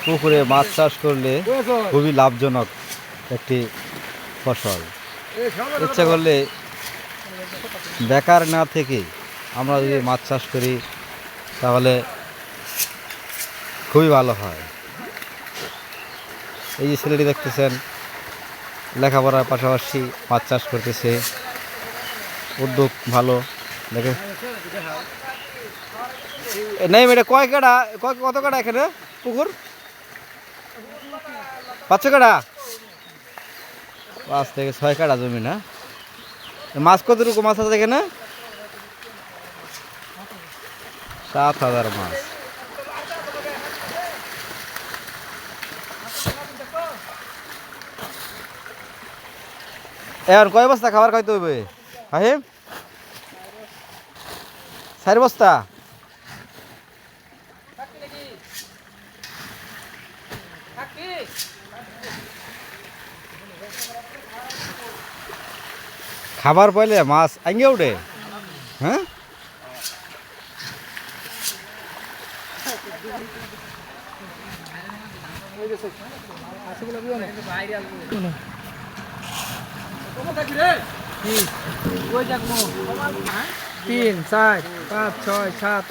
পুকুরে মাছ চাষ করলে খুবই লাভজনক একটি ফসল। ইচ্ছা করলে বেকার না থেকে আমরা যদি মাছ চাষ করি তাহলে খুবই ভালো হয়। এই যে ছেলেটি দেখতেছেন লেখাপড়ার পাশাপাশি মাছ চাষ করতেছে, উদ্যোগ ভালো। দেখে নেই এটা কয় কাটা, কত কাটা এখানে পুকুর? 5 কাটা, 5 থেকে 6 কাটা জমি না? মাছ কতটুকু মাছ আছে এখানে? 7,000 মাছ। এখন কয় বস্তা খাবার খাইতে হইবে হাহিম? 4 বস্তা? খাবার পাইলে মাছ আঙ্গে উঠে? হ্যাঁ, তিন চার পাঁচ ছয় সাত